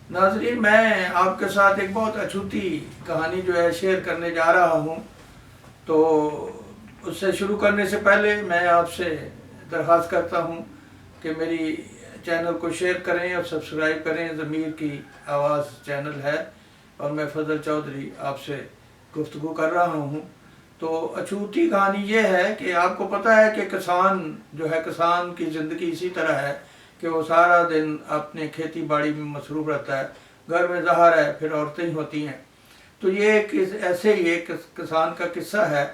नाज़रीन, मैं आपके साथ एक बहुत अछूती कहानी जो है शेयर करने जा रहा हूँ। तो उससे शुरू करने से पहले मैं आपसे दरख्वास्त करता हूँ कि मेरी चैनल को शेयर करें और सब्सक्राइब करें। ज़मीर की आवाज़ चैनल है और मैं फजल चौधरी आपसे गुफ्तगू कर रहा हूँ। तो अछूती कहानी ये है कि आपको पता है कि किसान जो है, किसान की ज़िंदगी इसी तरह है कि वो सारा दिन अपने खेती बाड़ी में मसरूफ़ रहता है। घर में ज़ाहिर है फिर औरतें ही होती हैं। तो ये ऐसे ही एक किसान का किस्सा है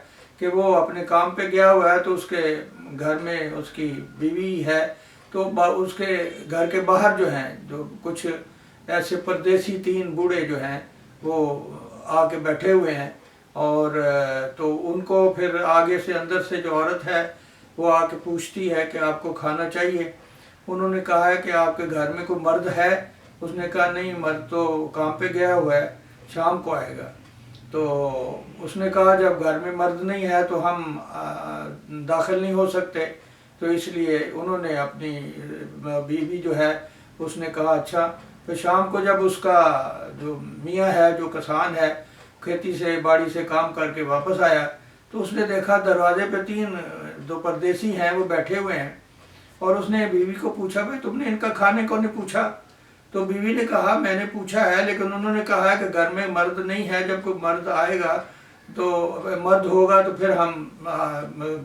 कि वो अपने काम पे गया हुआ है, तो उसके घर में उसकी बीवी है। तो उसके घर के बाहर जो हैं, जो कुछ ऐसे परदेसी 3 बूढ़े जो हैं वो आके बैठे हुए हैं। और तो उनको फिर आगे से अंदर से जो औरत है वो आके पूछती है कि आपको खाना चाहिए। उन्होंने कहा है कि आपके घर में कोई मर्द है? उसने कहा नहीं, मर्द तो काम पे गया हुआ है, शाम को आएगा। तो उसने कहा जब घर में मर्द नहीं है तो हम दाखिल नहीं हो सकते। तो इसलिए उन्होंने अपनी बीवी जो है उसने कहा अच्छा। तो शाम को जब उसका जो मियाँ है, जो किसान है, खेती से बाड़ी से काम करके वापस आया तो उसने देखा दरवाजे पे 2 परदेसी हैं, वो बैठे हुए हैं। और उसने बीवी को पूछा, भाई तुमने इनका खाने को नहीं पूछा? तो बीवी ने कहा मैंने पूछा है, लेकिन उन्होंने कहा है कि घर में मर्द नहीं है, जब कोई मर्द आएगा तो मर्द होगा तो फिर हम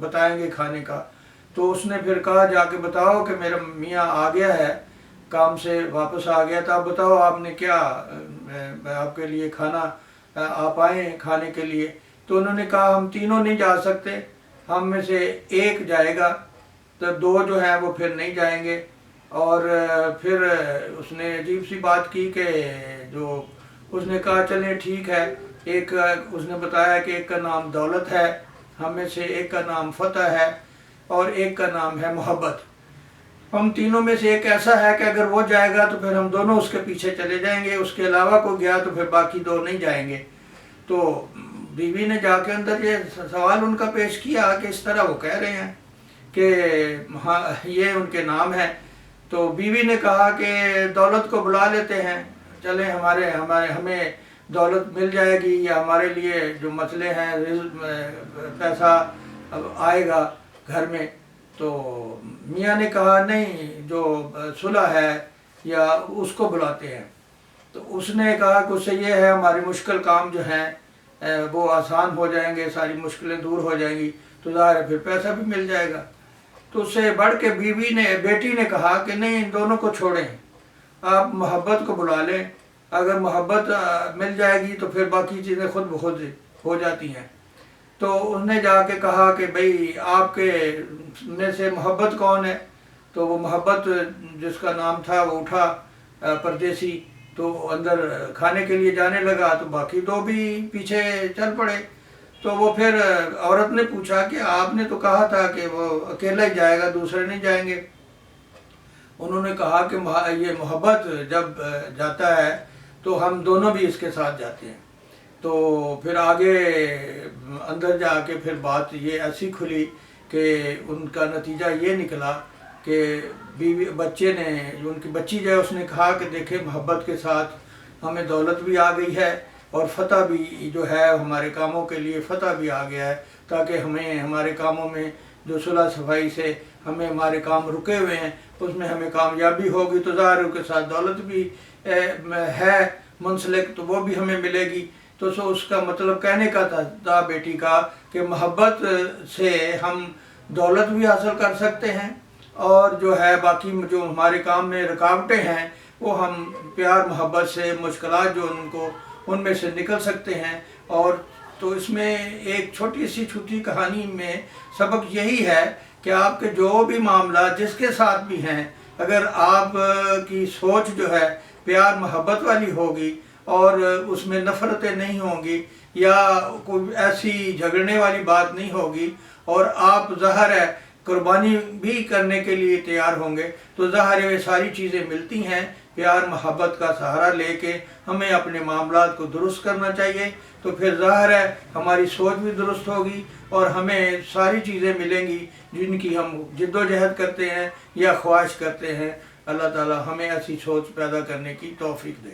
बताएंगे खाने का। तो उसने फिर कहा जाके बताओ कि मेरा मियाँ आ गया है, काम से वापस आ गया था, बताओ आपने क्या आपके लिए खाना आप आए खाने के लिए। तो उन्होंने कहा हम तीनों नहीं जा सकते, हम में से एक जाएगा, तो 2 जो हैं वो फिर नहीं जाएंगे। और फिर उसने अजीब सी बात की कि जो उसने कहा चलें ठीक है। एक उसने बताया कि एक का नाम दौलत है, हम में से एक का नाम फतह है और एक का नाम है मोहब्बत। हम तीनों में से एक ऐसा है कि अगर वो जाएगा तो फिर हम दोनों उसके पीछे चले जाएंगे, उसके अलावा कोई गया तो फिर बाकी 2 नहीं जाएंगे। तो बीवी ने जाके अंदर ये सवाल उनका पेश किया कि इस तरह वो कह रहे हैं कि हाँ ये उनके नाम है। तो बीवी ने कहा कि दौलत को बुला लेते हैं, चलें हमें दौलत मिल जाएगी या हमारे लिए जो मसले हैं पैसा अब आएगा घर में। तो मियाँ ने कहा नहीं, जो सुलह है या उसको बुलाते हैं। तो उसने कहा कि उससे ये है हमारी मुश्किल काम जो हैं वो आसान हो जाएंगे, सारी मुश्किलें दूर हो जाएंगी, तो ज़ाहिर है फिर पैसा भी मिल जाएगा। तो उससे बढ़ के बेटी ने कहा कि नहीं, इन दोनों को छोड़ें, आप मोहब्बत को बुला लें। अगर मोहब्बत मिल जाएगी तो फिर बाकी चीज़ें खुद ब खुद हो जाती हैं। तो उसने जाके कहा कि भाई आपके में से मोहब्बत कौन है? तो वो मोहब्बत जिसका नाम था वो उठा परदेसी, तो अंदर खाने के लिए जाने लगा, तो बाकी 2 भी पीछे चल पड़े। तो वो फिर औरत ने पूछा कि आपने तो कहा था कि वो अकेला ही जाएगा, दूसरे नहीं जाएंगे। उन्होंने कहा कि ये मोहब्बत जब जाता है तो हम दोनों भी इसके साथ जाते हैं। तो फिर आगे अंदर जाके फिर बात ये ऐसी खुली कि उनका नतीजा ये निकला कि बच्चे ने, जो उनकी बच्ची जो है उसने कहा कि देखें मोहब्बत के साथ हमें दौलत भी आ गई है और फतह भी जो है हमारे कामों के लिए फतह भी आ गया है, ताकि हमें हमारे कामों में जो सुलह सफाई से हमें हमारे काम रुके हुए हैं उसमें हमें कामयाबी होगी, तो ज़ाहिर के साथ दौलत भी है मुंसलिक, तो वो भी हमें मिलेगी। तो उसका मतलब कहने का था बेटी का कि मोहब्बत से हम दौलत भी हासिल कर सकते हैं और जो है बाकी जो हमारे काम में रुकावटें हैं वो हम प्यार मोहब्बत से मुश्किलात जो उनमें से निकल सकते हैं। और तो इसमें एक छोटी सी छुट्टी कहानी में सबक यही है कि आपके जो भी मामला जिसके साथ भी हैं, अगर आप की सोच जो है प्यार मोहब्बत वाली होगी और उसमें नफ़रतें नहीं होंगी या कोई ऐसी झगड़ने वाली बात नहीं होगी और आप ज़ाहिर है कुर्बानी भी करने के लिए तैयार होंगे, तो ज़ाहिर है सारी चीज़ें मिलती हैं। प्यार मोहब्बत का सहारा लेके हमें अपने मामलात को दुरुस्त करना चाहिए, तो फिर ज़ाहिर है हमारी सोच भी दुरुस्त होगी और हमें सारी चीज़ें मिलेंगी जिनकी हम जिद्दोजहद करते हैं या ख्वाहिश करते हैं। अल्लाह ताला हमें ऐसी सोच पैदा करने की तौफीक दे।